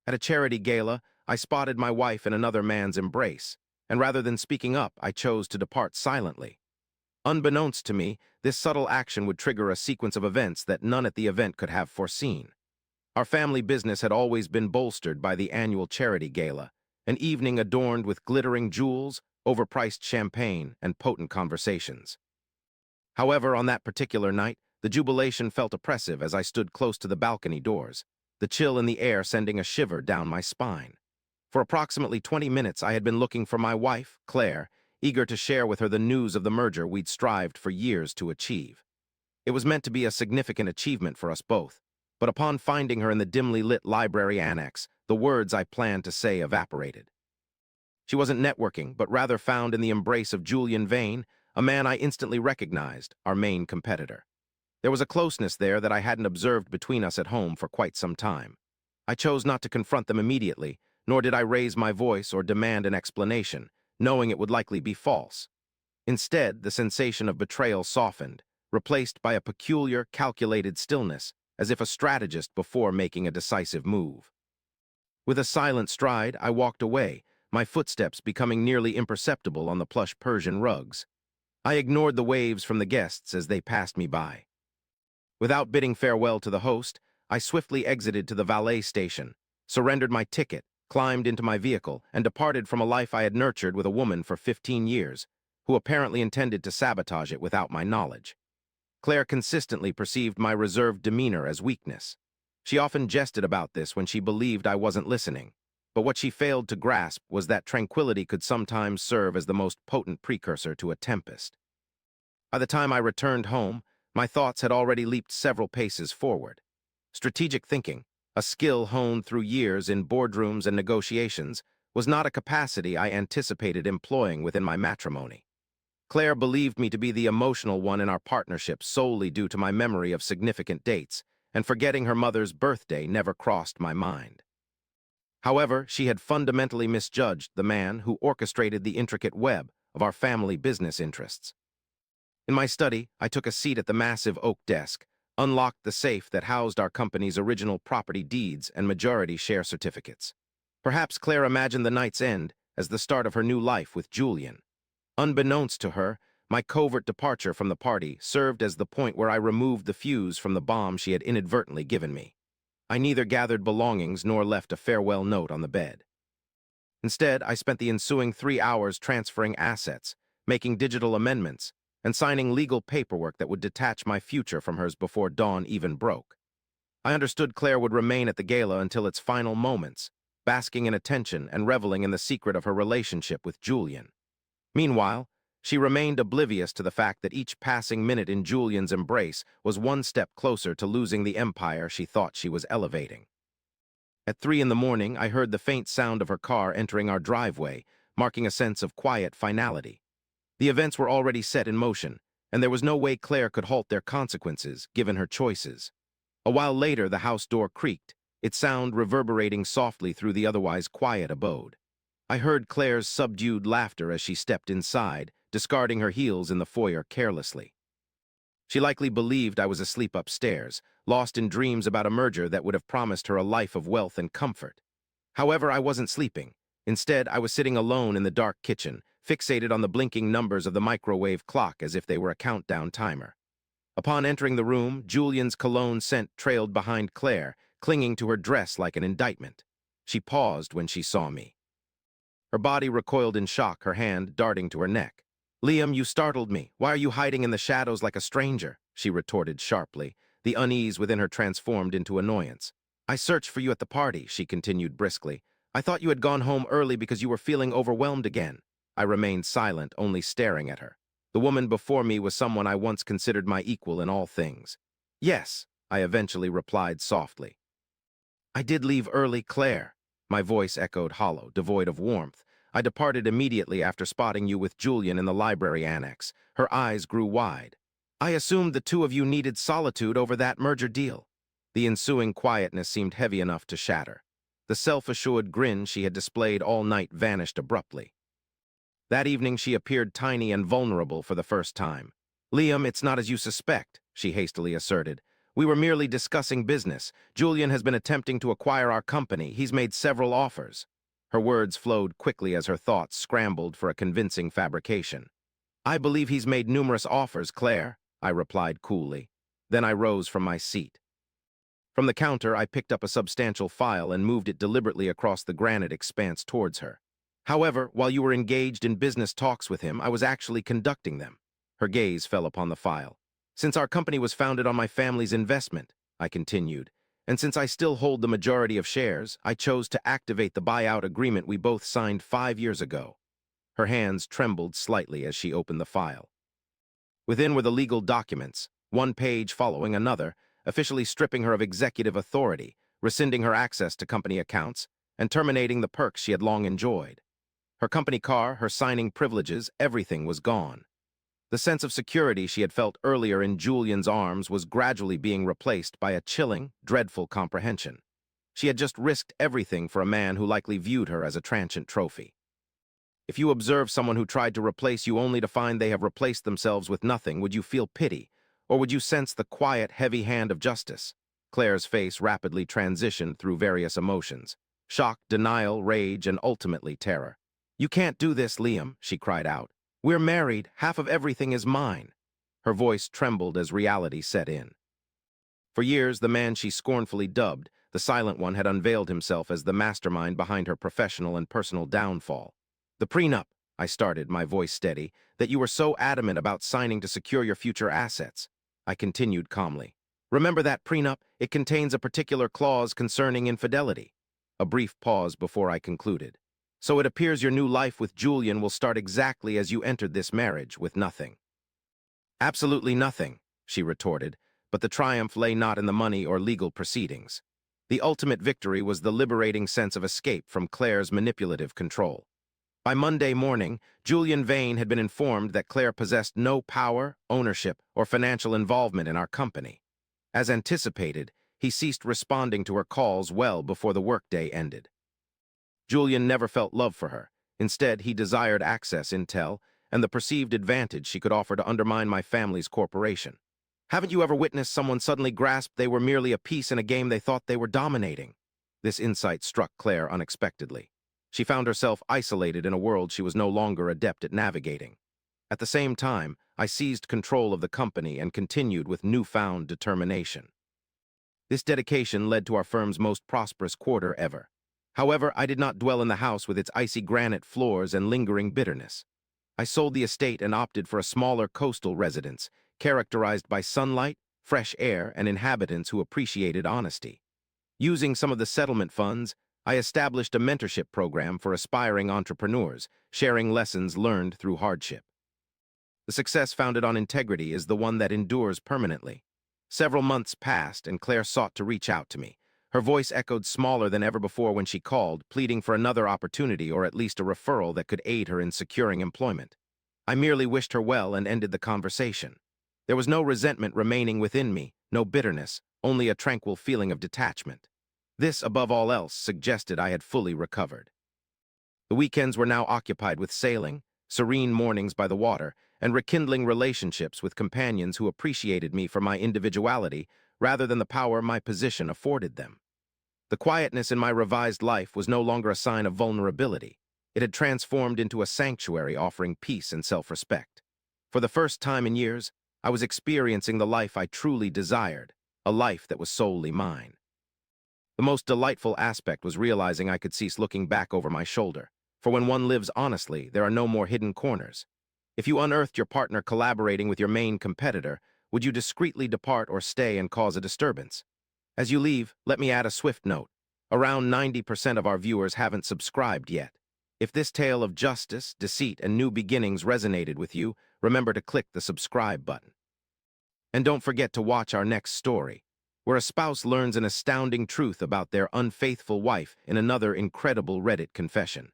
At a charity gala, I spotted my wife in another man's embrace, and rather than speaking up, I chose to depart silently. Unbeknownst to me, this subtle action would trigger a sequence of events that none at the event could have foreseen. Our family business had always been bolstered by the annual charity gala, an evening adorned with glittering jewels, overpriced champagne, and potent conversations. However, on that particular night, the jubilation felt oppressive as I stood close to the balcony doors, the chill in the air sending a shiver down my spine. For approximately 20 minutes, I had been looking for my wife, Claire, eager to share with her the news of the merger we'd strived for years to achieve. It was meant to be a significant achievement for us both, but upon finding her in the dimly lit library annex, the words I planned to say evaporated. She wasn't networking, but rather found in the embrace of Julian Vane, a man I instantly recognized, our main competitor. There was a closeness there that I hadn't observed between us at home for quite some time. I chose not to confront them immediately, nor did I raise my voice or demand an explanation, knowing it would likely be false. Instead, the sensation of betrayal softened, replaced by a peculiar, calculated stillness, as if a strategist before making a decisive move. With a silent stride, I walked away, my footsteps becoming nearly imperceptible on the plush Persian rugs. I ignored the waves from the guests as they passed me by. Without bidding farewell to the host, I swiftly exited to the valet station, surrendered my ticket, climbed into my vehicle, and departed from a life I had nurtured with a woman for 15 years, who apparently intended to sabotage it without my knowledge. Claire consistently perceived my reserved demeanor as weakness. She often jested about this when she believed I wasn't listening, but what she failed to grasp was that tranquility could sometimes serve as the most potent precursor to a tempest. By the time I returned home, my thoughts had already leaped several paces forward. Strategic thinking, a skill honed through years in boardrooms and negotiations, was not a capacity I anticipated employing within my matrimony. Claire believed me to be the emotional one in our partnership solely due to my memory of significant dates, and forgetting her mother's birthday never crossed my mind. However, she had fundamentally misjudged the man who orchestrated the intricate web of our family business interests. In my study, I took a seat at the massive oak desk, unlocked the safe that housed our company's original property deeds and majority share certificates. Perhaps Claire imagined the night's end as the start of her new life with Julian. Unbeknownst to her, my covert departure from the party served as the point where I removed the fuse from the bomb she had inadvertently given me. I neither gathered belongings nor left a farewell note on the bed. Instead, I spent the ensuing 3 hours transferring assets, making digital amendments, and signing legal paperwork that would detach my future from hers before dawn even broke. I understood Claire would remain at the gala until its final moments, basking in attention and reveling in the secret of her relationship with Julian. Meanwhile, she remained oblivious to the fact that each passing minute in Julian's embrace was one step closer to losing the empire she thought she was elevating. At 3 in the morning, I heard the faint sound of her car entering our driveway, marking a sense of quiet finality. The events were already set in motion, and there was no way Claire could halt their consequences, given her choices. A while later, the house door creaked, its sound reverberating softly through the otherwise quiet abode. I heard Claire's subdued laughter as she stepped inside, discarding her heels in the foyer carelessly. She likely believed I was asleep upstairs, lost in dreams about a merger that would have promised her a life of wealth and comfort. However, I wasn't sleeping. Instead, I was sitting alone in the dark kitchen, fixated on the blinking numbers of the microwave clock as if they were a countdown timer. Upon entering the room, Julian's cologne scent trailed behind Claire, clinging to her dress like an indictment. She paused when she saw me. Her body recoiled in shock, her hand darting to her neck. "Liam, you startled me. Why are you hiding in the shadows like a stranger?" she retorted sharply, the unease within her transformed into annoyance. "I searched for you at the party," she continued briskly. "I thought you had gone home early because you were feeling overwhelmed again." I remained silent, only staring at her. The woman before me was someone I once considered my equal in all things. "Yes," I eventually replied softly. "I did leave early, Claire." My voice echoed hollow, devoid of warmth. "I departed immediately after spotting you with Julian in the library annex." Her eyes grew wide. "I assumed the two of you needed solitude over that merger deal." The ensuing quietness seemed heavy enough to shatter. The self-assured grin she had displayed all night vanished abruptly. That evening she appeared tiny and vulnerable for the first time. "Liam, it's not as you suspect," she hastily asserted. We were merely discussing business. Julian has been attempting to acquire our company. He's made several offers. Her words flowed quickly as her thoughts scrambled for a convincing fabrication. I believe he's made numerous offers, Claire, I replied coolly. Then I rose from my seat. From the counter, I picked up a substantial file and moved it deliberately across the granite expanse towards her. However, while you were engaged in business talks with him, I was actually conducting them. Her gaze fell upon the file. Since our company was founded on my family's investment, I continued, and since I still hold the majority of shares, I chose to activate the buyout agreement we both signed 5 years ago. Her hands trembled slightly as she opened the file. Within were the legal documents, one page following another, officially stripping her of executive authority, rescinding her access to company accounts, and terminating the perks she had long enjoyed. Her company car, her signing privileges, everything was gone. The sense of security she had felt earlier in Julian's arms was gradually being replaced by a chilling, dreadful comprehension. She had just risked everything for a man who likely viewed her as a transient trophy. If you observe someone who tried to replace you only to find they have replaced themselves with nothing, would you feel pity, or would you sense the quiet, heavy hand of justice? Claire's face rapidly transitioned through various emotions: shock, denial, rage, and ultimately terror. "You can't do this, Liam," she cried out. "We're married. Half of everything is mine." Her voice trembled as reality set in. For years, the man she scornfully dubbed the Silent One had unveiled himself as the mastermind behind her professional and personal downfall. "The prenup," I started, my voice steady, "that you were so adamant about signing to secure your future assets." I continued calmly. "Remember that prenup? It contains a particular clause concerning infidelity." A brief pause before I concluded. "So it appears your new life with Julian will start exactly as you entered this marriage, with nothing." "Absolutely nothing," she retorted, but the triumph lay not in the money or legal proceedings. The ultimate victory was the liberating sense of escape from Claire's manipulative control. By Monday morning, Julian Vane had been informed that Claire possessed no power, ownership, or financial involvement in our company. As anticipated, he ceased responding to her calls well before the workday ended. Julian never felt love for her. Instead, he desired access, intel, and the perceived advantage she could offer to undermine my family's corporation. Haven't you ever witnessed someone suddenly grasp they were merely a piece in a game they thought they were dominating? This insight struck Claire unexpectedly. She found herself isolated in a world she was no longer adept at navigating. At the same time, I seized control of the company and continued with newfound determination. This dedication led to our firm's most prosperous quarter ever. However, I did not dwell in the house with its icy granite floors and lingering bitterness. I sold the estate and opted for a smaller coastal residence, characterized by sunlight, fresh air, and inhabitants who appreciated honesty. Using some of the settlement funds, I established a mentorship program for aspiring entrepreneurs, sharing lessons learned through hardship. The success founded on integrity is the one that endures permanently. Several months passed, and Claire sought to reach out to me. Her voice echoed smaller than ever before when she called, pleading for another opportunity or at least a referral that could aid her in securing employment. I merely wished her well and ended the conversation. There was no resentment remaining within me, no bitterness, only a tranquil feeling of detachment. This, above all else, suggested I had fully recovered. The weekends were now occupied with sailing, serene mornings by the water, and rekindling relationships with companions who appreciated me for my individuality rather than the power my position afforded them. The quietness in my revised life was no longer a sign of vulnerability. It had transformed into a sanctuary offering peace and self-respect. For the first time in years, I was experiencing the life I truly desired, a life that was solely mine. The most delightful aspect was realizing I could cease looking back over my shoulder, for when one lives honestly, there are no more hidden corners. If you unearthed your partner collaborating with your main competitor, would you discreetly depart or stay and cause a disturbance? As you leave, let me add a swift note. Around 90% of our viewers haven't subscribed yet. If this tale of justice, deceit, and new beginnings resonated with you, remember to click the subscribe button. And don't forget to watch our next story, where a spouse learns an astounding truth about their unfaithful wife in another incredible Reddit confession.